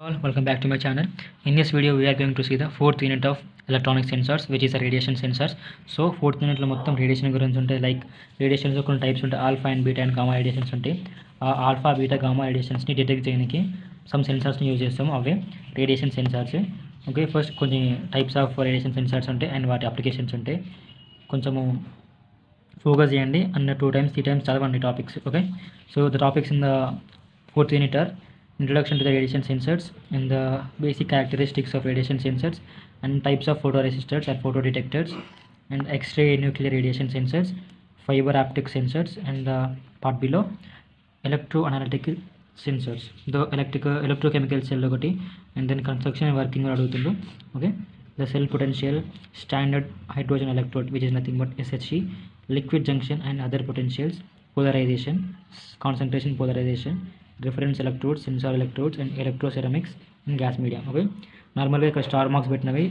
All, welcome back to my channel. In this video we are going to see the fourth unit of electronic sensors, which is the radiation sensors. So fourth unit లో మొత్తం radiation గురించి ఉంటాయి. Like radiations లో కొన్ని types ఉంటాయి, alpha and beta and gamma radiations ఉంటాయి. ఆ alpha beta gamma రేడియేషన్స్ని డిటెక్ట్ చేయడానికి సమ్ సెన్సార్స్ని యూజ్ చేస్తాము, అవే రేడియేషన్ సెన్సార్స్. ఓకే, ఫస్ట్ కొన్ని టైప్స్ ఆఫ్ రేడియేషన్ సెన్సార్స్ ఉంటాయి అండ్ వాటి అప్లికేషన్స్ ఉంటాయి. కొంచెము ఫోకస్ చేయండి అండ్ 2 times 3 times చదవండి topics. Okay, so the topics in the fourth unit are introduction to the radiation sensors and the basic characteristics of radiation sensors and types of photoresistors and photodetectors and X-ray nuclear radiation sensors, fiber optic sensors, and part below electroanalytic sensors, the electrochemical cell ఒకటి and then construction and working అడుగుతుండు. Okay, the cell potential, standard hydrogen electrode which is nothing but SHE, liquid junction and other potentials, polarization, concentration polarization, reference electrodes, sensor electrodes and electroceramics and gas media. Okay, నార్మల్గా ఇక్కడ star marks పెట్టినవి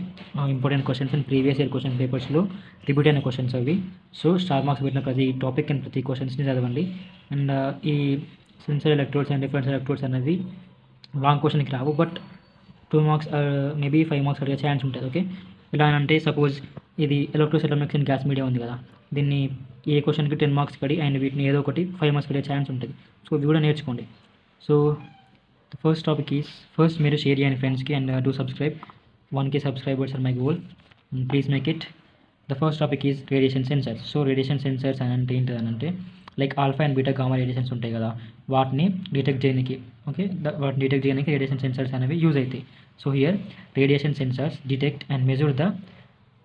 important questions and previous year question పేపర్స్లో repeat అయిన questions అవి. So star marks పెట్టిన ప్రతి topic and ప్రతి క్వశ్చన్స్ని చదవండి. అండ్ ఈ sensor electrodes and reference electrodes అనేది లాంగ్ క్వశ్చన్కి రావు, బట్ 2 marks మేబీ 5 marks అడిగే ఛాన్స్ ఉంటుంది. ఓకే, ఇలా అంటే సపోజ్ ఇది ఎలక్ట్రోసెరామిక్స్ అండ్ గ్యాస్ మీడియా ఉంది కదా, దీన్ని ఏ క్వశ్చన్కి 10 marks కడి అండ్ వీటిని ఏదో ఒకటి 5 marks అడిగే ఛాన్స్ ఉంటుంది. సో ఇవి కూడా నేర్చుకోండి. So the first topic is, first మీరు షేర్ చేయండి ఫ్రెండ్స్కి and do subscribe. 1K subscribers are my goal, please make it. The first topic is radiation sensors. So radiation sensors అని అంటే ఏంటంటే like alpha and beta gamma radiations ఉంటాయి కదా, వాటిని detect చేయడానికి. ఓకే, వాటిని డిటెక్ట్ చేయడానికి రేడియేషన్ సెన్సర్స్ అనేవి యూజ్ అవుతాయి. So here radiation sensors detect and measure the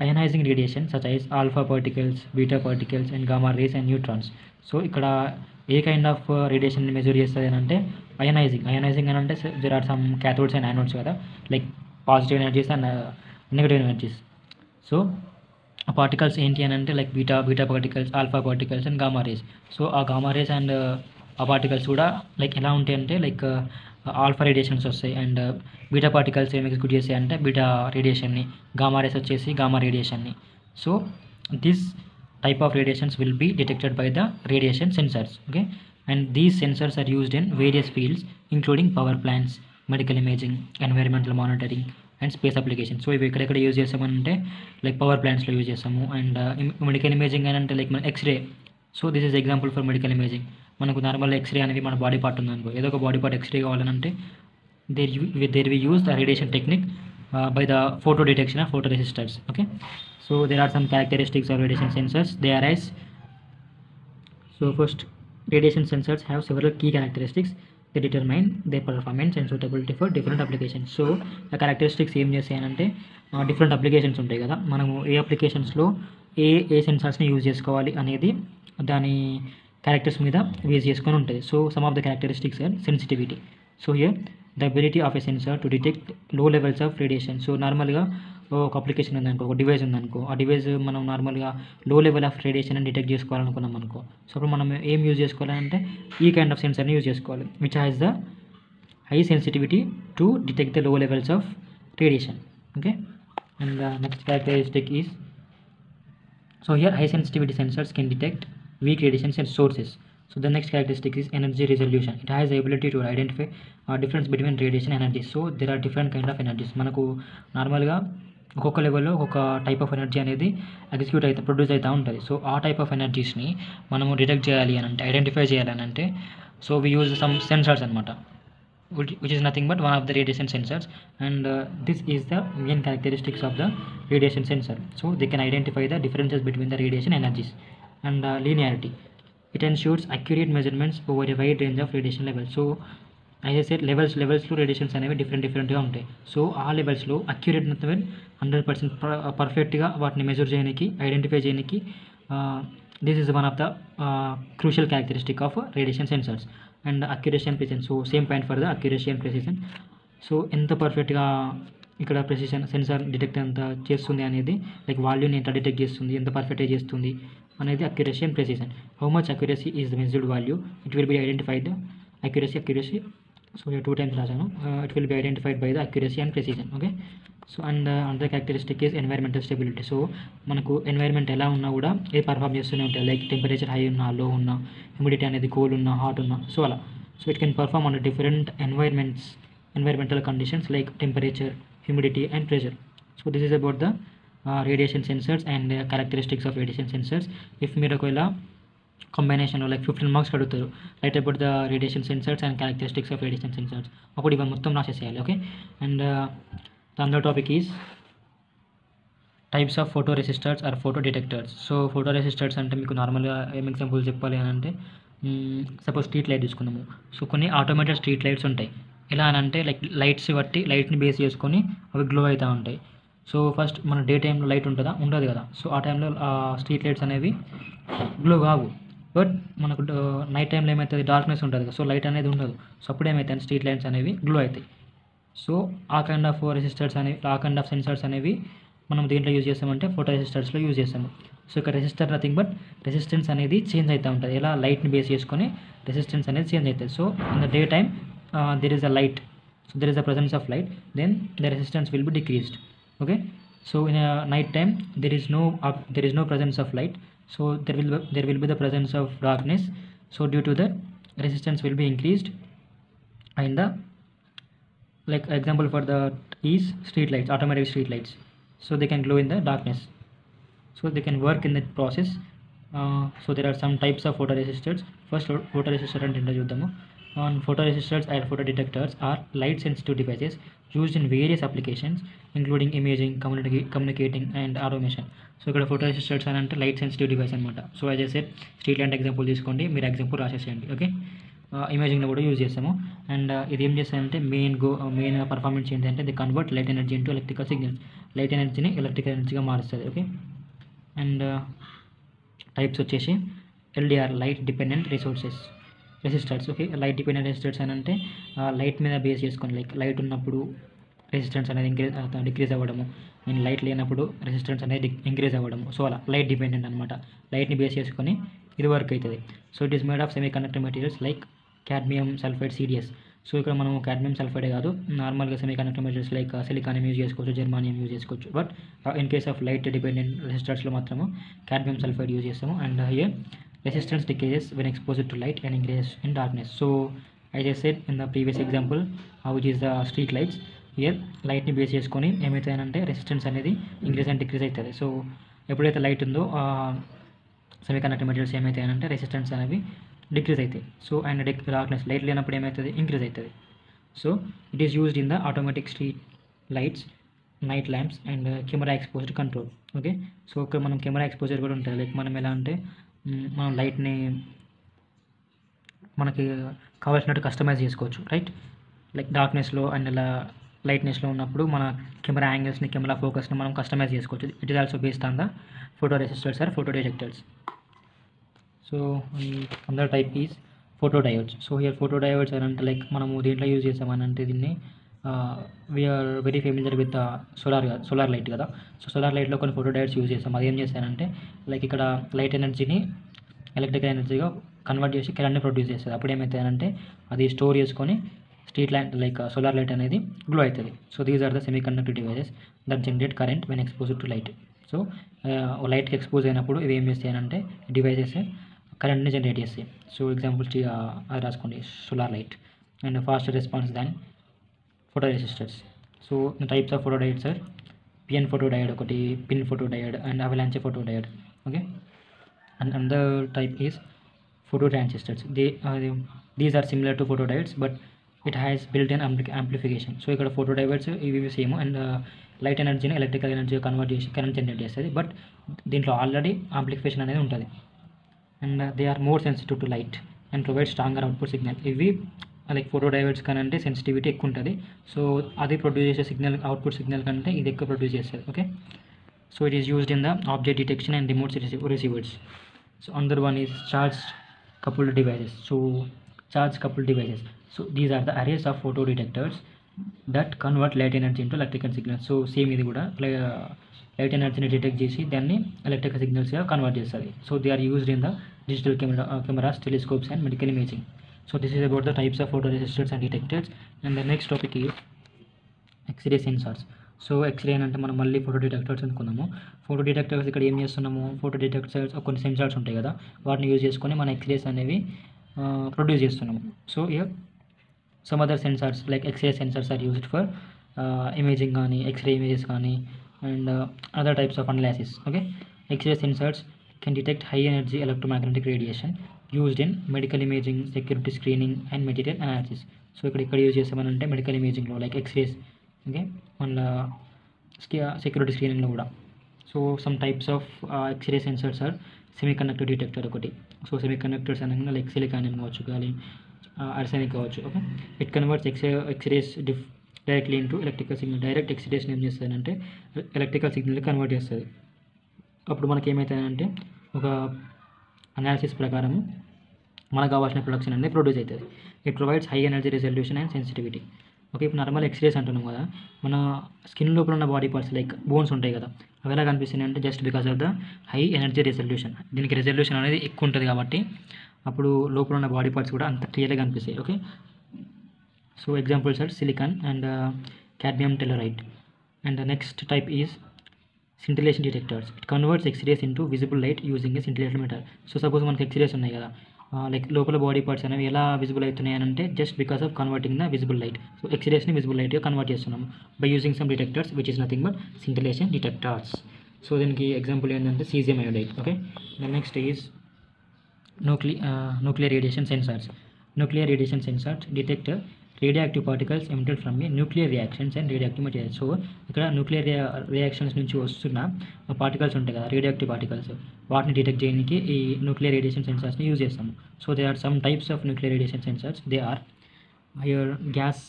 ionizing radiation such as alpha particles, beta particles and gamma rays and neutrons. So ఇక్కడ ఏ కైండ్ ఆఫ్ రేడియేషన్ మెజర్ చేస్తుంది అని అంటే ionizing అని అంటే there are some cathodes and anodes కదా, like positive energies and negative energies. So ఆ particles ఏంటి అని అంటే like beta particles, alpha particles and gamma rays. So ఆ గామా రేస్ అండ్ ఆ పార్టికల్స్ కూడా లైక్ ఎలా ఉంటాయి అంటే లైక్ ఆల్ఫా రేడియేషన్స్ వస్తాయి అండ్ బీటా పార్టికల్స్ ఏమి ఎగ్జిక్యూట్ చేస్తాయి అంటే బీటా రేడియేషన్ని, గామా రేస్ వచ్చేసి గామా రేడియేషన్ని. So this type of radiations will be detected by the radiation sensors. Okay, and these sensors are used in various fields including power plants, medical imaging, environmental monitoring and space applications. So ఇవి ఎక్కడెక్కడ use చేస్తామంటే like power ప్లాంట్స్లో use చేస్తాము and medical imaging అని అంటే like మన X ray. So this is example for medical imaging. మనకు normal X ray అనేది మన బాడీ పార్ట్ ఉందనుకో, ఏదో ఒక బాడీ పార్ట్ ఎక్స్రే కావాలంటే there we use the radiation technique by the photo detection of photoresistors. Okay, so there are some characteristics of radiation sensors. They are as, so first, radiation sensors have several key characteristics. They determine their performance and suitability for different applications. So the characteristics ఏం చేస్తాయంటే different applications ఉంటాయి కదా, మనము ఏ అప్లికేషన్స్లో ఏ సెన్సార్స్ని use చేసుకోవాలి అనేది దాని characters మీద base చేసుకొని ఉంటుంది. So some of the characteristics are sensitivity. So here the ability of a sensor to detect low levels of radiation. So నార్మల్గా ఒక అప్లికేషన్ ఉందనుకో, ఒక డివైస్ ఉందనుకో, ఆ డివైస్ మనం నార్మల్గా లో లెవెల్ ఆఫ్ రేడియేషన్ అని డిటెక్ట్ చేసుకోవాలనుకున్నాం అనుకో, సో అప్పుడు మనం ఏం యూజ్ చేసుకోవాలంటే ఈ కైండ్ ఆఫ్ సెన్సర్ని యూజ్ చేసుకోవాలి which has the high sensitivity to detect the low levels of radiation. Okay, and the next characteristic is, so here high sensitivity sensors can detect weak radiation sources. So the next characteristic is energy resolution. It has the ability to identify difference between radiation energies. So there are different kind of energies. మనకు నార్మల్గా ఒక్కొక్క లెవెల్లో ఒక్కొక్క type of energy అనేది execute అయితే produce అవుతూ ఉంటుంది. So ఆ టైప్ ఆఫ్ ఎనర్జీస్ని మనము డిటెక్ట్ చేయాలి అని అంటే, ఐడెంటిఫై చేయాలి అని అంటే, so we use some sensors అనమాట, which is nothing but one of the radiation sensors, and this is the main characteristics of the radiation sensor. So they can identify the differences between the radiation energies and linearity. It ensures accurate measurements over a wide range of radiation levels. So as I said, లెవెల్స్లో radiations అనేవి డిఫరెంట్గా ఉంటాయి. So ఆ లెవెల్స్లో accurate method 100% పర్ఫెక్ట్గా వాటిని measure చేయడానికి, identify చేయడానికి this is one of the crucial characteristic of radiation sensors. And accuracy and precision. So same point for the accuracy and precision. So ఎంత పర్ఫెక్ట్గా ఇక్కడ ప్రెసిషన్ సెన్సార్ డిటెక్ట్ ఎంత చేస్తుంది అనేది, లైక్ వాల్యూని ఎంత డిటెక్ట్ చేస్తుంది, ఎంత పర్ఫెక్ట్గా చేస్తుంది అనేది accuracy and precision. How much accuracy is the measured value, it will be identified the accuracy. So 2 times రాశాను, it will be identified by the accuracy and precision. Okay, so and another characteristic is environmental stability. So మనకు environment ఎలా ఉన్నా కూడా ఏ perform చేస్తూనే ఉంటాయి, like temperature high ఉన్నా, లో ఉన్నా, హ్యూమిడిటీ అనేది కూల్ ఉన్నా, హాట్ ఉన్నా, సో అలా. So it can perform on different environments environmental conditions like temperature, humidity and pressure. So this is about the radiation sensors and characteristics of radiation sensors. If మీరు ఒకవేళ combination like 15 marks అడుగుతారు write about the radiation sensors and characteristics of radiation sensors, అప్పుడు ఇవన్నీ మొత్తం రాసేసేయాలి. Okay, and the అందర్ topic is types of photo resistors or photo detectors. So photo resistors అంటే మీకు నార్మల్గా ఏం ఎగ్జాంపుల్ చెప్పాలి అని అంటే, సపోజ్ స్ట్రీట్ లైట్ తీసుకున్నాము. సో కొన్ని ఆటోమేటెడ్ స్ట్రీట్ లైట్స్ ఉంటాయి. ఎలా అని అంటే లైక్ లైట్స్ బట్టి లైట్ని బేస్ చేసుకొని అవి గ్లో అవుతూ ఉంటాయి. సో ఫస్ట్ మన డే టైంలో లైట్ ఉంటుందా, ఉండదు కదా. సో ఆ టైంలో స్ట్రీట్ లైట్స్ అనేవి గ్లో కావు. బట్ మనకు నైట్ టైంలో ఏమవుతుంది, డార్క్నెస్ ఉంటుంది కదా, సో లైట్ అనేది ఉండదు. సో అప్పుడు ఏమవుతాయి, స్ట్రీట్ లైట్స్ అనేవి గ్లో అవుతాయి. సో ఆ కైండ్ ఆఫ్ రెసిస్టర్స్ అనేవి, ఆ కైండ్ ఆఫ్ సెన్సర్స్ అనేవి మనం దేంట్లో యూజ్ చేస్తామంటే ఫోటో రెసిస్టర్స్లో యూజ్ చేస్తాము. సో ఇక్కడ రెసిస్టర్ నథింగ్ బట్ రెసిస్టెన్స్ అనేది చేంజ్ అవుతూ ఉంటుంది. ఎలా లైట్ని బేస్ చేసుకొని రెసిస్టెన్స్ అనేది చేంజ్ అవుతుంది. So in the day time there is a light, so there is the presence of light, then the resistance will be decreased. Okay, so in a night time there is no presence of light, so there will be the presence of darkness. So due to that resistance will be increased, and the like example for the is street lights, automatic street lights. So they can glow in the darkness, so they can work in that process. So there are some types of photoresistors. First photoresistor and చూద్దాము. On photoresistors and photodetectors are light sensitive devices used in various applications including imaging, communicating and automation. So ఇక్కడ photoresistors అని అంటే light sensitive device అనమాట. So as I said street light example తీసుకోండి, మీరు example రాసేసేయండి. Okay, ఇమేజింగ్లో కూడా use చేస్తాము. And ఇది ఏం చేస్తారంటే మెయిన్ పర్ఫార్మెన్స్ ఏంటంటే the convert light energy into electrical signals. Light ఎనర్జీని ఎలక్ట్రికల్ ఎనర్జీగా మారుస్తుంది. ఓకే, అండ్ టైప్స్ వచ్చేసి LDR light dependent resistors. Okay, light dependent resistors అని అంటే లైట్ మీద బేస్ చేసుకొని, లైక్ లైట్ ఉన్నప్పుడు రెసిస్టెన్స్ అనేది డిక్రీజ్ అవ్వడము, అండ్ లైట్ లేనప్పుడు రెసిస్టెన్స్ అనేది ఇంక్రీజ్ అవ్వడము. సో అలా లైట్ డిపెండెంట్ అనమాట. లైట్ని బేస్ చేసుకొని ఇది వర్క్ అవుతుంది. So it is made of semi conductor materials like cadmium sulphide CDS. So ఇక్కడ మనం క్యాడ్మియం సల్ఫైడే కాదు, నార్మల్గా semi conductor materials like silicon use చేసుకోవచ్చు, జర్మానియం యూజ్ చేసుకోవచ్చు. But in case of light dependent రెసిస్టర్స్లో మాత్రము క్యాడ్మియం సల్ఫైడ్ యూజ్ చేస్తాము. And here resistance decreases when exposed to light and increases in darkness. So I just said in the previous example which is the street lights, here light ని base చేసుకొని ఏమవుతాయనంటే resistance అనేది increase and decrease అవుతుంది. So ఎప్పుడైతే light ఉందో semi conductor materials ఏమవుతాయనంటే resistance అనేవి decrease అవుతాయి. So and darkness light లేనప్పుడు ఏమవుతుంది, ఇంక్రీజ్ అవుతుంది. So it is used in the automatic street lights, night lamps and camera exposure control. Okay, so ఇక్కడ మనం కెమెరా ఎక్స్పోజర్ కూడా ఉంటుంది. లైక్ మనం ఎలా అంటే మనం లైట్ని మనకి కావాల్సినట్టు కస్టమైజ్ చేసుకోవచ్చు, రైట్. లైక్ డార్క్నెస్లో అండ్ ఇలా లైట్నెస్లో ఉన్నప్పుడు మన కెమెరా యాంగిల్స్ని, కెమెరా ఫోకస్ని మనం కస్టమైజ్ చేసుకోవచ్చు. It is also based on the photo resistors or photo detectors. So another type is photo diodes. So here photo diodes అని అంటే లైక్ మనము దేంట్లో యూజ్ చేసామని అంటే దీన్ని we are very familiar with solar light కదా. సో సోలార్ లైట్లో కొన్ని ఫోటో డయోడ్స్ యూజ్ చేస్తాం. అది ఏం చేస్తానంటే లైక్ ఇక్కడ లైట్ ఎనర్జీని ఎలక్ట్రికల్ ఎనర్జీగా కన్వర్ట్ చేసి కరెంట్ని ప్రొడ్యూస్ చేస్తుంది. అప్పుడు ఏమవుతుందంటే అది స్టోర్ చేసుకొని street light like solar light అనేది గ్లో అవుతుంది. So these are the semi conductor devices that generate current when exposed to light. So లైట్కి ఎక్స్పోజ్ అయినప్పుడు ఇవి ఏం చేస్తాయనంటే డివైసెస్ కరెంట్ని జనరేట్ చేస్తాయి. సో ఎగ్జాంపుల్ అది రాసుకోండి, solar light and fast response than photo resistors. So types of photo diodes are PN photo diode ఒకటి, PIN photo diode and avalanche photo diode. Okay, and another type is photo transistors. These are similar to photodiodes but it has built-in amplification. So ఇక్కడ photo diodes ఇవి same and light ఎనర్జీని electrical energy convert చేసి current generate చేస్తుంది. But దీంట్లో already amplification అనేది ఉంటుంది. And they are more sensitive to light and provide stronger output signal. ఇవి like photo diodes కంటే సెన్సిటివిటీ ఎక్కువ ఉంటుంది. సో అది ప్రొడ్యూస్ చేసే సిగ్నల్, అవుట్పుట్ సిగ్నల్ కంటే ఇది ఎక్కువ ప్రొడ్యూస్ చేస్తుంది. Okay, so it is used in the object detection and remote receivers. So another one is charge coupled devices. So charge coupled devices. So these are the arrays of photo detectors that convert light energy into electrical signals. So same ఇది కూడా light ఎనర్జీని detect చేసి దాన్ని electrical సిగ్నల్స్గా convert చేస్తుంది. So they are used in the digital cameras, telescopes and medical imaging. So this is about the types of photoresistors and detectors. And the next topic is X-ray sensors. So X ray అంటే మనం మళ్ళీ photo detectors అనుకున్నాము. Photo detectors ఇక్కడ ఏం చేస్తున్నాము, photo detectors కొన్ని sensors ఉంటాయి కదా, వాటిని యూజ్ చేసుకొని మన ఎక్స్రేస్ అనేవి ప్రొడ్యూస్ చేస్తున్నాము. So year Some other sensors like X-ray sensors are used for imaging కానీ X-ray images కానీ and other types of analysis. Okay, X-ray sensors can detect high energy electromagnetic radiation used in medical imaging, security screening and material analysis. So ఇక్కడ use చేస్తామనంటే medical ఇమేజింగ్లో like x-rays, okay, మళ్ళీ security స్క్రీనింగ్లో కూడా. So some types of x-ray sensors are semiconductor detector ఒకటి. So semiconductors అనగా like silicon కావచ్చు, కానీ అర్సెనిక్ కావచ్చు. Okay, it converts x-rays directly into electrical signal. Direct ఎక్స్రేస్ని ఏం చేస్తుందంటే ఎలక్ట్రికల్ సిగ్నల్ కన్వర్ట్ చేస్తుంది. అప్పుడు మనకి ఏమవుతుందంటే ఒక అనాలిసిస్ ప్రకారం మనకు కావాల్సిన ప్రొడక్షన్ అనేది ప్రొడ్యూస్ అవుతుంది. It provides high energy resolution and sensitivity. Okay, ఇప్పుడు నార్మల్ ఎక్స్రేస్ అంటున్నాం కదా, మన స్కిన్ లోపల ఉన్న బాడీ పార్ట్స్ లైక్ బోన్స్ ఉంటాయి కదా, అవి ఎలా కనిపిస్తున్నాయి అంటే just because of the high energy resolution. దీనికి రిజల్యూషన్ అనేది ఎక్కువ ఉంటుంది కాబట్టి అప్పుడు లోపల ఉన్న బాడీ పార్ట్స్ కూడా అంత క్లియర్గా కనిపిస్తాయి. Okay, so examples are silicon and cadmium telluride. And the next type is scintillation detectors. It converts X-rays into visible light using a scintillating metal. So suppose మనకి ఎక్స్రేస్ ఉన్నాయి కదా, లైక్ లోపల body parts అనేవి ఎలా visible అవుతున్నాయి అని అంటే just because of converting the visible light. So ఎక్స్రేస్ని విజిబుల్ లైట్గా కన్వర్ట్ చేస్తున్నాము by using some detectors which is nothing but scintillation detectors. So దీనికి ఎగ్జాంపుల్ ఏంటంటే cesium iodide. Okay, the next is nuclear radiation sensors. Nuclear radiation sensors detect radioactive particles emitted from a nuclear reactions and radioactive materials. So ఇక్కడ nuclear reactions నుంచి వస్తున్న particles ఉంటాయి కదా, radioactive particles, వాటిని detect చేయడానికి ఈ nuclear radiation సెన్సార్స్ని use చేస్తాము. So they are some types of nuclear radiation sensors. They are here gas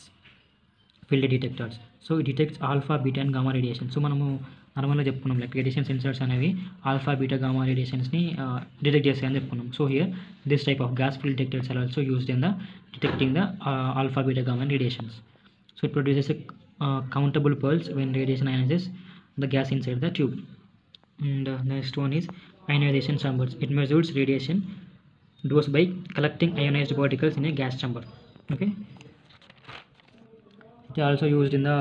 field detectors. So it detects alpha, beta and gamma radiation. So మనము నార్మల్గా చెప్పుకున్నాం లైక్ రేడియేషన్ సెన్సార్స్ అనేవి alpha, beta, gamma రేడియేషన్స్ని detect చేస్తాయని చెప్పుకున్నాం. So here this type of gas field detectors are also used in the detecting the alpha, beta, gamma radiations. So it produces a countable pulse when radiation ionizes the gas inside the tube. And next one is ionization chambers. It measures radiation dose by collecting ionized particles in a gas chamber. Okay, it is also used in the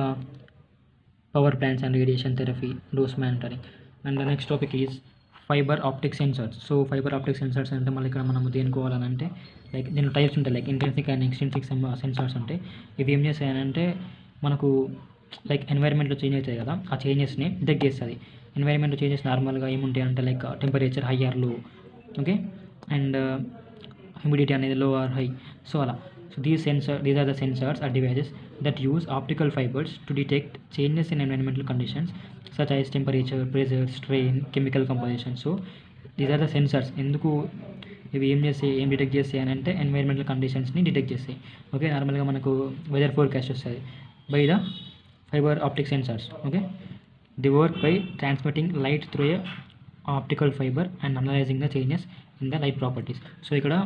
power plants and radiation therapy dose monitoring. And the next topic is fibre optic sensors. So fibre optic sensors అంటే మళ్ళీ ఇక్కడ మనం దేనికోవాలని అంటే like దీని types ఉంటాయి, like intrinsic and extrinsic sensors ఉంటాయి. ఇవి ఏం చేస్తాయనంటే మనకు లైక్ ఎన్వైర్న్మెంట్లో చేంజ్ అవుతాయి కదా, ఆ చేంజెస్ని డిటెక్ట్ చేస్తుంది. ఎన్వైర్న్మెంట్లో చేంజెస్ నార్మల్గా ఏముంటాయి అంటే లైక్ టెంపరేచర్ హై ఆర్ లో, ఓకే, అండ్ హ్యూమిడిటీ అనేది లో ఆర్ హై. సో అలా. So these are the sensors or devices that use optical fibers to detect changes in environmental conditions such as temperature, pressure, strain, chemical composition. So these are the sensors. ఎందుకు ఇవి ఏం detect చేస్తాయి అని అంటే environmental కండిషన్స్ని detect చేస్తాయి. Okay, నార్మల్గా మనకు weather forecast వస్తుంది by the fibre optic sensors. Okay, the work by transmitting light through a optical fibre and analysing the changes in the light properties. So ఇక్కడ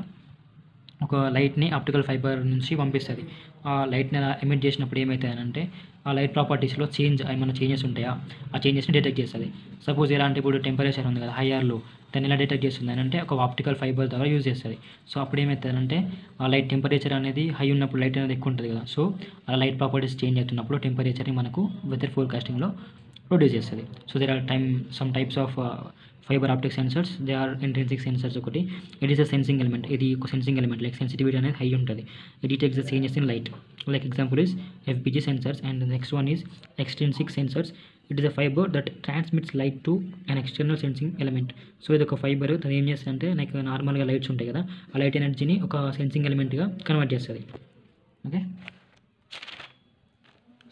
ఒక లైట్ని ఆప్టికల్ ఫైబర్ నుంచి పంపిస్తుంది. ఆ లైట్ని ఎమిట్ చేసినప్పుడు ఏమవుతాయనంటే ఆ లైట్ ప్రాపర్టీస్లో ఏమైనా చేంజెస్ ఉంటాయా, ఆ చేంజెస్ని డిటెక్ట్ చేస్తుంది. సపోజ్ ఎలా అంటే ఇప్పుడు టెంపరేచర్ ఉంది కదా, హై ఆర్లో, దాన్ని ఎలా డిటెక్ట్ చేస్తుంది అని అంటే ఒక ఆప్టికల్ ఫైబర్ ద్వారా యూజ్ చేస్తుంది. సో అప్పుడు ఏమవుతుందంటే ఆ లైట్ టెంపరేచర్ అనేది హై ఉన్నప్పుడు లైట్ అనేది ఎక్కువ ఉంటుంది కదా, సో ఆ లైట్ ప్రాపర్టీస్ చేంజ్ అవుతున్నప్పుడు టెంపరేచర్ని మనకు వెదర్ ఫోర్కాస్టింగ్లో ప్రొడ్యూస్ చేస్తుంది. So there are some types of fibre optic sensors. They are intrinsic sensors ఒకటి. It is a sensing element. ఇది ఒక సెన్సింగ్ ఎలిమెంట్, లైక్ సెన్సిటివిటీ అనేది హై ఉంటుంది. It detects the changes in light. Like example is FPG sensors. And next one is extrinsic sensors. It is a fibre that transmits light to an external sensing element. So ఇది ఒక fibre, అది ఏం చేస్తుందంటే like నార్మల్గా lights ఉంటాయి కదా, ఆ light ఎనర్జీని ఒక సెన్సింగ్ ఎలిమెంట్గా కన్వర్ట్ చేస్తుంది. ఓకే,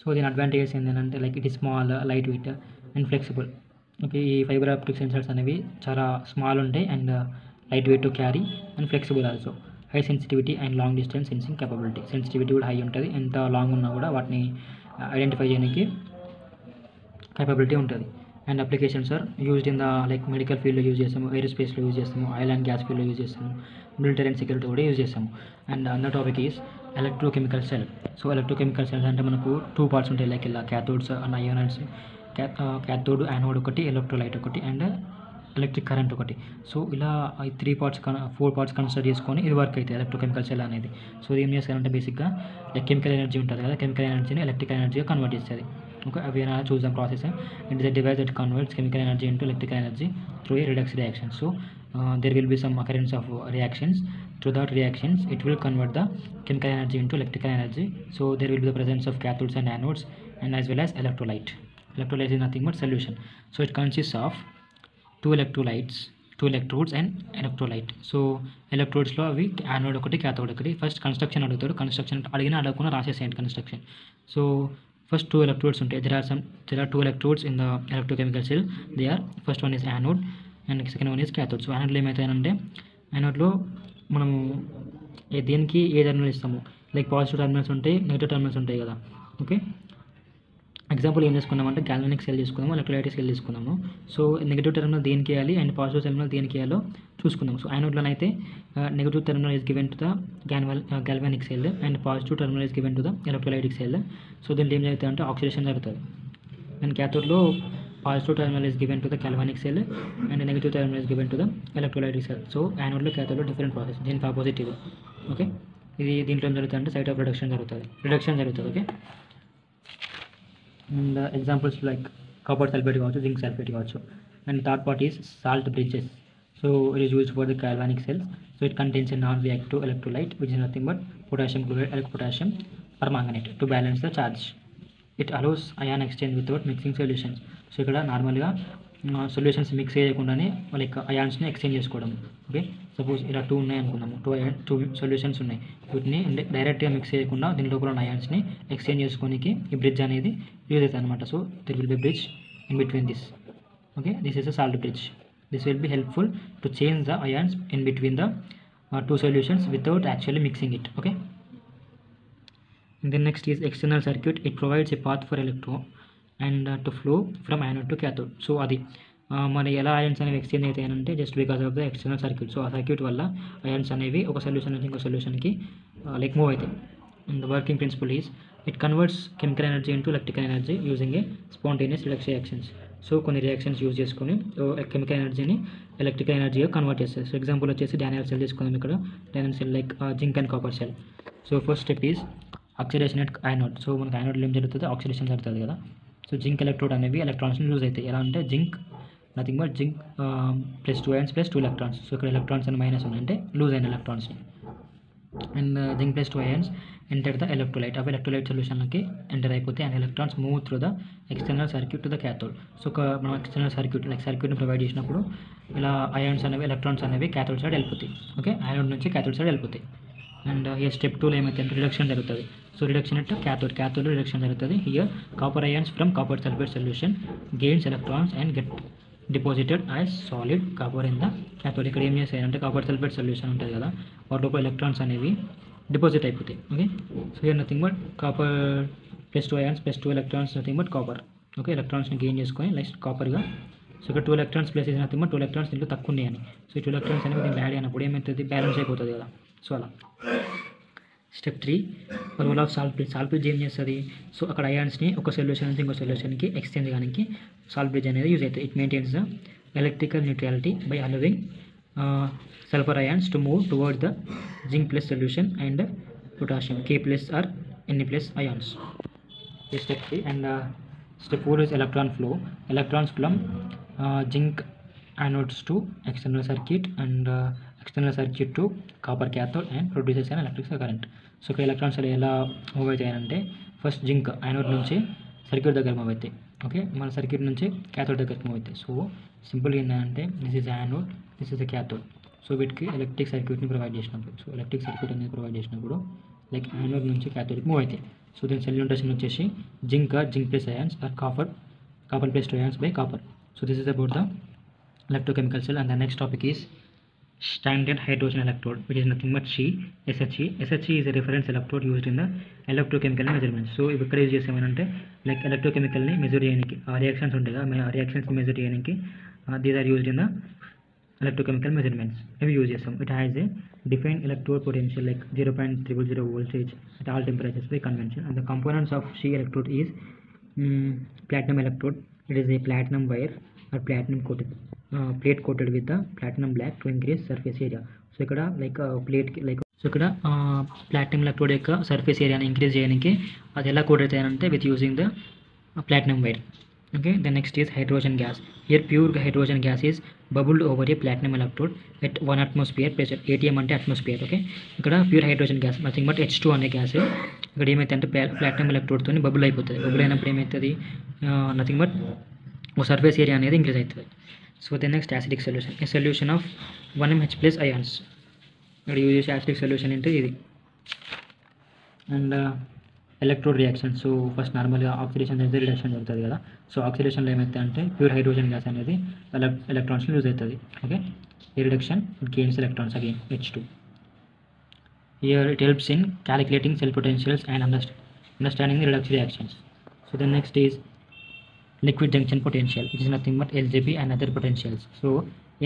సో దీని అడ్వాంటేజెస్ ఏంటంటే like it is small, light weight and flexible. Okay, ఈ ఫైబర్ ఆప్టిక్ సెన్సర్స్ అనేవి చాలా స్మాల్ ఉంటాయి and light weight to carry and flexible also. High sensitivity and long distance sensing capability. Sensitivity కూడా high ఉంటుంది, ఎంత long ఉన్నా కూడా వాటిని ఐడెంటిఫై చేయడానికి కేపబిలిటీ ఉంటుంది. And applications are used in the like medical ఫీల్డ్లో యూజ్ చేస్తాము, ఏరోస్పేస్లో యూజ్ చేస్తాము, ఆయిల్ అండ్ గ్యాస్ ఫీల్డ్లో యూజ్ చేస్తాము, మిలిటరీ అండ్ సెక్యూరిటీ కూడా యూజ్ చేస్తాము. అండ్ అన్న topic is electrochemical cell. So electrochemical cells అంటే మనకు 2 parts ఉంటాయి, లైక్ ఇలా cathodes and anodes. Cathode, anode ఒకటి, ఎలక్ట్రోలైట్ ఒకటి అండ్ ఎలక్ట్రిక్ కరెంట్ ఒకటి. సో ఇలా 4 parts కన్సిడర్ చేసుకొని ఇది వర్క్ అవుతుంది ఎలక్ట్రోకెమికల్ సెల్ అనేది. సో ఇది ఏం చేస్తారంటే బేసిక్గా లైక్ కెమికల్ ఎనర్జీ ఉంటుంది కదా, కెమికల్ ఎనర్జీని ఎలక్ట్రికల్ ఎనర్జీగా కన్వర్ట్ చేస్తుంది. ఓకే, అవి చూద్దాం process. It is a device that converts chemical energy into electrical energy through a redux reaction. So there will be some occurrence of reactions through the reactions, it will convert the chemical energy into electrical energy. So there will be the presence of cathodes and anodes, and as well as electrolyte. Electrolyte is nothing but solution. So it consists of two electrodes and electrolyte. So electrodes లో అవి anode ఒకటి cathode ఒకటి. First construction అడుగుతాడు. Construction అడగకుండా రాసేసేయండి construction. So first two electrodes ఉంటాయి. there are two electrodes in the electrochemical cell. they are, first one is anode and second one is cathode. So యానోడ్లో ఏమవుతాయంటే, యానోడ్లో మనము దేనికి ఏ టర్మినల్ ఇస్తాము, లైక్ పాజిటివ్ టర్మినల్స్ ఉంటాయి, నెగిటివ్ టర్మినల్స్ ఉంటాయి కదా. ఓకే, ఎగ్జాంపుల్ ఏం చేసుకున్నామంటే గ్యాల్వానిక్ సెల్ తీసుకున్నాము, ఎలక్ట్రోలైటిక్ సెల్ తీసుకున్నాము. సో నెగిటివ్ టర్మినల్ దేనికి వేయాలి అండ్ పాజిటివ్ టర్మినల్ దేనికి వేయాలో చూసుకుందాం. సో యానోడ్లోనైతే negative terminal is given to the galvanic cell and positive terminal is given to the electrolytic cell. So దీంట్లో ఏం జరుగుతుంది అంటే ఆక్సిడేషన్ జరుగుతుంది. And క్యాథోడ్లో positive terminal is given to the galvanic cell and negative terminal is given to the electrolytic cell. So యానోడ్లో క్యాథోడ్లో different process, దీనికి opposite ఇది. Okay, ఇది దీంట్లో ఏం జరుగుతుంది అంటే సైట్ ఆఫ్ రిడక్షన్ జరుగుతుంది. Okay, and examples like copper sulfate కావచ్చు, zinc sulfate కావచ్చు. And third part is salt bridges. So it is used for the galvanic cells. So it contains a non-reactive electrolyte which is nothing but potassium chloride, potassium permanganate to balance the charge. It allows ion exchange without mixing solutions. So ఇక్కడ నార్మల్గా solutions mix చేయకుండానే like అయాన్స్ని exchange చేసుకోవడం. Okay, suppose ఇలా two ఉన్నాయి అనుకున్నాము, two solutions ఉన్నాయి, వీటిని డైరెక్ట్గా మిక్స్ చేయకుండా దీని లోపల ఉన్న అయాన్స్ని ఎక్స్చేంజ్ చేసుకోనికి ఈ బ్రిడ్జ్ అనేది యూజ్ అవుతుంది అనమాట. So there will be bridge in between this. Okay, this is a salt bridge. This will be helpful to change the ions in between the two solutions without actually mixing it. Okay, and then next is external circuit. It provides a path for electron and to flow from anode to cathode. So అది మరి ఎలా ions అనేవి exchange అవుతాయి అంటే just because of the external circuit. So ఆ circuit వల్ల ions అనేవి ఒక సొల్యూషన్ నుంచి ఇంకో సొల్యూషన్కి లైక్ మూవ్ అవుతాయి. And the working principle is it converts chemical energy into electrical energy using a spontaneous reduction reactions. So కొన్ని రియాక్షన్స్ యూజ్ చేసుకొని chemical ఎనర్జీని ఎలక్ట్రికల్ ఎనర్జీగా కన్వర్ట్ చేస్తారు. సో ఎగ్జాంపుల్ వచ్చేసి డానియల్ సెల్ తీసుకుందాం. ఇక్కడ Daniel cell like zinc and copper cell. So first step is oxidation at anode. So మనకి యానోడ్లో ఏం జరుగుతుంది, ఆక్సిడేషన్ జరుగుతుంది కదా. సో జింక్ ఎలక్ట్రోడ్ అనేవి ఎలక్ట్రాన్స్ని లూజ్ అవుతాయి. ఎలా అంటే zinc nothing but zinc plus 2 ions plus 2 electrons. So ఇక్కడ ఎలక్ట్రాన్స్ అని మైనస్ ఉన్నాయంటే లూజ్ అయిన ఎలక్ట్రాన్స్ని. And zinc plus 2 ions enter the electrolyte. అవి ఎలక్ట్రోలైట్ సొల్యూషన్లకి ఎంటర్ అయిపోతే and electrons move through the external circuit to the cathode. So మనం external circuit like సర్క్యూట్ని ప్రొవైడ్ చేసినప్పుడు ఇలా అయాన్స్ అనేవి ఎలక్ట్రాన్స్ అనేవి క్యాథోడ్ సైడ్ వెళ్ళిపోతాయి. ఓకే, యానోడ్ నుంచి క్యాథోడ్ సైడ్ వెళ్ళిపోతాయి. అండ్ ఈ స్టెప్ 2లో ఏమైతే రిడక్షన్ జరుగుతుంది. సో రిడక్షన్ అంటే క్యాథోడ్లో రిడక్షన్ జరుగుతుంది. Here copper ions from copper sulphate solution gains electrons and get deposited as solid copper in the cathode. ఇక్కడ ఏం చేస్తాయంటే కాపర్ సల్ఫేట్ సొల్యూషన్ ఉంటుంది కదా, వాటిలో ఎలక్ట్రాన్స్ అనేవి డిపాజిట్ అయిపోతాయి. Okay, so here nothing but copper plus 2 ions plus 2 electrons nothing but copper. Okay, ఎలక్ట్రాన్స్ని gain చేసుకొని నెక్స్ట్ కాపర్గా. సో ఇక్కడ 2 electrons plus is nothing but 2 electrons దీంట్లో తక్కువ ఉన్నాయని. సో ఈ 2 electrons అనేవి దీంట్లో యాడ్ అయినప్పుడు ఏమవుతుంది, బ్యాలెన్స్ అయిపోతుంది కదా. సో అలా step 3 role of salt bridge. Salt bridge ఏం చేస్తుంది, సో అక్కడ అయాన్స్ని ఒక సొల్యూషన్ నుంచి ఇంకో సొల్యూషన్కి ఎక్స్చేంజ్ చేయడానికి సాల్ట్ బ్రిడ్జ్ అనేది యూజ్ అవుతుంది. It maintains the electrical neutrality by allowing sulphur ions to move toward the zinc plus solution and potassium K plus or N plus ions. This step 3 and step 4 is electron flow. Electrons from zinc anodes to external circuit and external circuit to copper cathode and produces an electric current. So ఇక్కడ electrons ఎలా move అవుతాయంటే first zinc anode నుంచి circuit దగ్గర move అవుతాయి. Okay, మన circuit నుంచి cathode దగ్గరికి move అవుతాయి. సో సింపుల్గా ఏంటంటే this is anode, this is the cathode. So వీటికి ఎలక్ట్రిక్ సర్క్యూట్ని ప్రొవైడ్ చేసినప్పుడు, సో ఎలక్ట్రిక్ సర్క్యూట్ అనేది ప్రొవైడ్ చేసినప్పుడు లైక్ యానోడ్ నుంచి క్యాథోడ్కి మూవ్ అవుతాయి. సో దీని సెల్ న్యూట్రేషన్ వచ్చేసి zinc plus ions or copper plus 2 ions by copper. So this is about the electrochemical cell. And the next topic is standard hydrogen electrode, which is nothing but SHE. SHE is a reference electrode used in the electrochemical measurements. So ఇక్కడ use చేసామనంటే like ఎలక్ట్రోకెమికల్ని measure చేయడానికి ఆ reactions ఉంటాయి కదా, ఆ రియాక్షన్స్ని measure చేయడానికి these are used in the electrochemical measurements. If we use this, it has a defined electrode potential like 0.000 voltage at all temperatures by convention. And the components of She electrode is platinum electrode. It is a platinum wire or platinum coated plate coated with the platinum black to increase surface area. So ikkada like plate like so ikkada platinum electrode yokka surface area ni increase cheyaniki adi ela coat aitayante with using the platinum wire. Okay, the next is hydrogen gas. Here pure hydrogen gas is bubbled over a platinum electrode at 1 atmosphere pressure. ATM అంటే atmosphere. Okay, ఇక్కడ pure hydrogen gas nothing but H2 అనే gas ఇక్కడ ఏమైతే అంటే platinum ఎలక్ట్రోడ్తో bubble అయిపోతుంది. Bubble అయినప్పుడు ఏమవుతుంది, nothing but surface area అనేది ఇంక్రీజ్ అవుతుంది. So the next acidic solution, a solution of 1mH plus ions. ఇక్కడ యూజ్ చేసే యాసిడిక్ సొల్యూషన్ అంటే ఇది. And electrode reaction. So first నార్మల్గా ఆక్సిడేషన్ అనేది రిడక్షన్ జరుగుతుంది కదా. సో ఆక్సిడేషన్లో ఏమైతే అంటే ప్యూర్ హైడ్రోజన్ గ్యాస్ అనేది ఎలక్ట్రాన్స్ని యూజ్ అవుతుంది. ఓకే, ఈ reduction it gains electrons again H2. Here it helps in calculating cell potentials and understanding the redox reactions. So the next is liquid junction potential, which is nothing but LJP and other potentials. So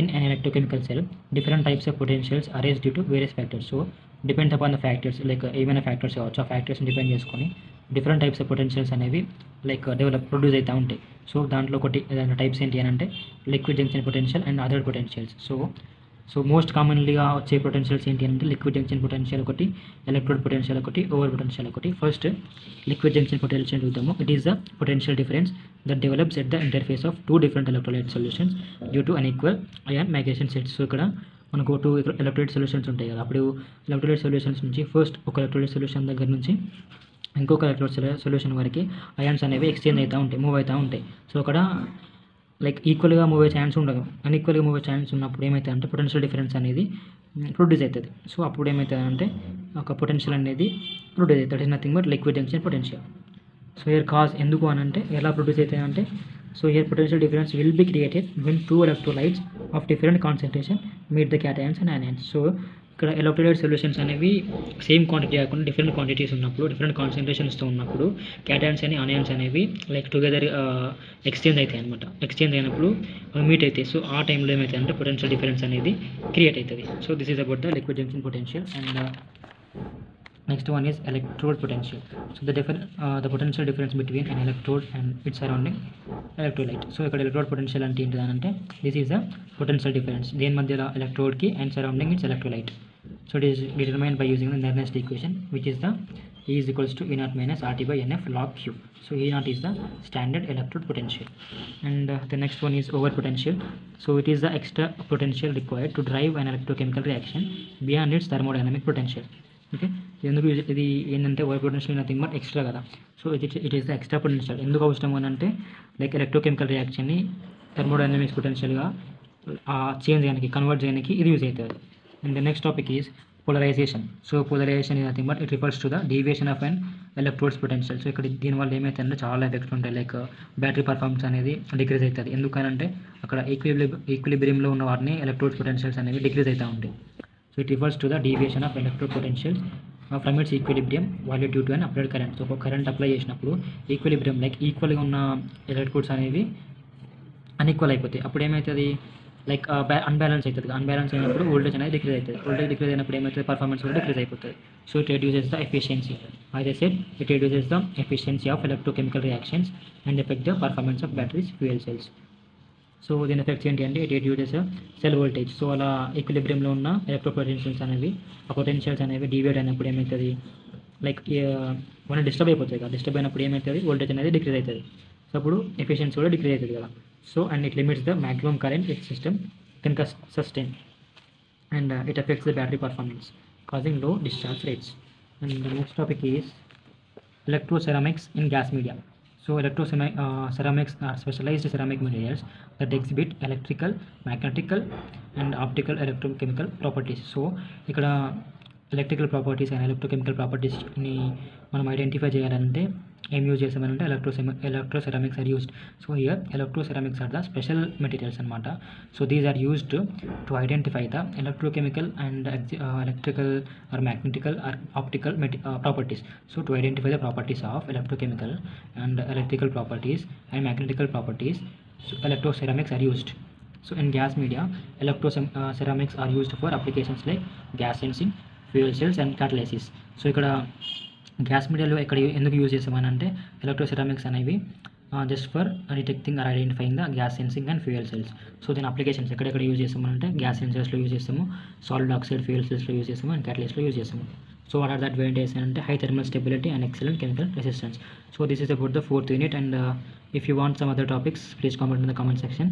in an electrochemical cell, different types of potentials arise due to various factors. So depends upon the factors, like ఏమైనా factors కావచ్చు, ఆ ఫ్యాక్టర్స్ని depend చేసుకొని different types of potentials అనేవి like produce అవుతూ ఉంటాయి. So దాంట్లో ఒకటి టైప్స్ ఏంటి అని అంటే liquid junction potential and other potentials. So most కామన్లీగా వచ్చే పొటెన్షియల్స్ ఏంటి అంటే లిక్విడ్ జంక్షన్ పొటెన్షియల్ ఒకటి, ఎలక్ట్రోడ్ పొటెన్షియల్ ఒకటి, ఓవర్ పొటెన్షియల్ ఒకటి. ఫస్ట్ లిక్విడ్ జంక్షన్ పొటెన్షియల్ చూద్దాము. It is the potential difference that develops at the interface of two different electrolyte solutions due to unequal ion migration sets. So ఇక్కడ మనకు two electrolyte solutions ఉంటాయి కదా. అప్పుడు electrolyte solutions నుంచి first ఒక electrolyte solution దగ్గర నుంచి ఇంకొక ఎలక్ట్రోలైట్ సొల్యూషన్ వరకు అయాన్స్ అనేవి ఎక్స్చేంజ్ అవుతూ ఉంటాయి, మూవ్ అవుతూ ఉంటాయి. సో అక్కడ లైక్ ఈక్వల్గా మూవ్ అయ్యే ఛాన్స్ ఉండదు. అన్ఈక్వల్గా మూవ్ అయ్యే ఛాన్స్ ఉన్నప్పుడు ఏమవుతుంది అంటే పొటెన్షియల్ డిఫరెన్స్ అనేది ప్రొడ్యూస్ అవుతుంది. సో అప్పుడు ఏమవుతుంది అంటే ఒక పొటెన్షియల్ అనేది ప్రొడ్యూస్ అవుతుంది. That is nothing but liquid junction potential. So here cause ఎందుకు అని అంటే ఎలా ప్రొడ్యూస్ అవుతాయి అంటే, so here potential difference will be created when two electrolytes of different concentration meet the cations and anions. So ఇక్కడ electrolyte solutions అనేవి same quantity కాకుండా different quantities ఉన్నప్పుడు, డిఫరెంట్ కాన్సన్ట్రేషన్స్తో ఉన్నప్పుడు క్యాటయాన్స్ అని ఆనియన్స్ అనేవి లైక్ టుగెదర్ ఎక్స్చేంజ్ అవుతాయి అనమాట. Exchange అయినప్పుడు మీట్ అవుతాయి. సో ఆ టైంలో ఏమవుతాయి అంటే పొటెన్షియల్ డిఫరెన్స్ అనేది క్రియేట్ అవుతుంది. So this is about the liquid junction potential. And next one is electrode potential. So the potential difference between an electrode and its surrounding electrolyte. So ఇక్కడ electrode potential అంటే ఏంటిదంటే this is the potential difference దేని మధ్యలో electrode కి and surrounding its electrolyte. So it is determined by using the Nernst equation, which is the E is equals to E0 minus RT by NF log Q. So E0 is the standard electrode potential. And the next one is over potential. So it is the extra potential required to drive an electrochemical reaction beyond its thermodynamic potential. Okay, ఎందుకు ఇది ఏంటంటే over potential nothing but extra కదా. So it is the extra potential. ఎందుకు అవసరం అని అంటే like electrochemical రియాక్షన్ని thermodynamics పొటెన్షియల్గా చేంజ్ చేయడానికి, కన్వర్ట్ చేయడానికి ఇది యూజ్ అవుతుంది. And the next topic is polarization. So polarization is nothing but it refers to the deviation of an electrodes potential. So ఇక్కడ దీనివల్ల ఏమైతుందంటే చాలా ఎఫెక్ట్స్ ఉంటాయి. లైక్ బ్యాటరీ పర్ఫార్మెన్స్ అనేది డిక్రీజ్ అవుతుంది. ఎందుకనంటే అక్కడ ఈక్విలిబ్రియంలో ఉన్న వాటిని ఎలక్ట్రోడ్స్ పొటెన్షియల్స్ అనేవి డిక్రీజ్ అవుతూ ఉంటాయి. So it refers to the deviation of electrode potentials from its equilibrium value due to an applied current. So current apply చేసినప్పుడు ఈక్విలిబ్రియం లైక్ ఈక్వల్గా ఉన్న ఎలక్ట్రోడ్స్ అనేవి అన్ఈక్వల్ అయిపోతాయి. అప్పుడు ఏమవుతుంది లైక్ అన్బ్యాలెన్స్ అవుతుంది. అన్బ్యాలెన్స్ అయినప్పుడు వోల్టేజ్ అనేది డిక్రీజ్ అవుతుంది. వోల్టేజ్ డిక్రీజ్ అయినప్పుడు ఏమవుతుంది, పర్ఫార్మెన్స్ కూడా డిక్రీజ్ అయిపోతుంది. So it reduces the efficiency. As I said, it reduces the efficiency of electrochemical reactions and affect the performance of batteries, fuel cells. So దీని effects ఏంటి అంటే it reduces cell voltage. So అలా ఈక్విలిబ్రియంలో ఉన్న electro potentials అనేవి ఆ potentials అనేవి divide అయినప్పుడు ఏమవుతుంది లైక్ మనం డిస్టర్బ్ అయిపోతుంది కదా. డిస్టర్బ్ అయినప్పుడు ఏమవుతుంది వోల్టేజ్ అనేది డిక్రీజ్ అవుతుంది. సో అప్పుడు ఎఫిషియన్సీ కూడా డిక్రీజ్ అవుతుంది కదా. So and it limits the maximum current it system can sustain and it effects the battery performance causing low discharge rates. And the next topic is electroceramics in gas media. So electroceramics are specialized ceramic materials that exhibit electrical, magnetical and optical electrochemical properties. So ఇక్కడ electrical properties and electrochemical ప్రాపర్టీస్ని మనం identify చేయాలంటే ఏం use చేస్తామంటే electroceramics are used. So here electroceramics are the special materials అనమాట. So these are used to identify the electrochemical and electrical or magnetical or optical properties. So to identify the properties of electrochemical and electrical properties and magnetical properties, so electroceramics are used. So in gas media, electroceramics are used for applications like gas sensing, fuel cells and catalysis. So ఇక్కడ gas మీడియాలో ఇక్కడ ఎందుకు use చేసామని అంటే electroceramics అనేవి just for detecting or identifying the gas sensing and fuel cells. So దీని applications ఎక్కడెక్కడ use చేస్తామంటే గ్యాస్ సెన్సర్స్లో యూజ్ చేస్తాము, సాలిడ్ ఆక్సైడ్ ఫ్యూయల్ సెల్స్లో యూజ్ చేస్తాము అండ్ క్యాటలిస్ట్లో యూజ్ చేస్తాము. So what are the advantages అంటే high thermal stability and excellent chemical resistance. So this is about the 4th unit and if you want some other topics please comment in the comment section.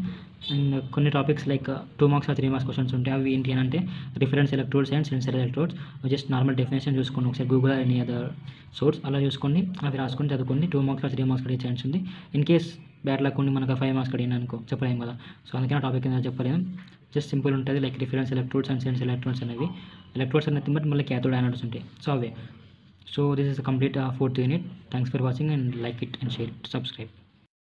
And కొన్ని topics like 2 marks 3 marks questions ఉంటాయి. అవి ఏంటి అని అంటే reference electrodes and sensor electrodes. Just normal definition చూసుకోండి ఒకసారి Google any other source అలా చూసుకోండి, అవి రాసుకొని చదువుకోండి. 2 మార్క్స్ 3 మార్క్స్ అడిగే ఛాన్స్ ఉంది. ఇన్ కేస్ బ్యాడ్ లక్ ఉండి మనకు 5 మార్క్స్ అడిగిన అనుకో చెప్పలేము కదా. సో అందుకే ఆ టాపిక్ అనేది చెప్పలేము. జస్ట్ సింపుల్ ఉంటుంది like reference electrodes and sense electrodes అనేవి. ఎలక్ట్రోడ్స్ అనేది బట్ మళ్ళీ క్యాథోడ్ యానోడ్స్ ఉంటాయి. So away. So this is the complete 4th unit. Thanks for watching and like it and share it, subscribe.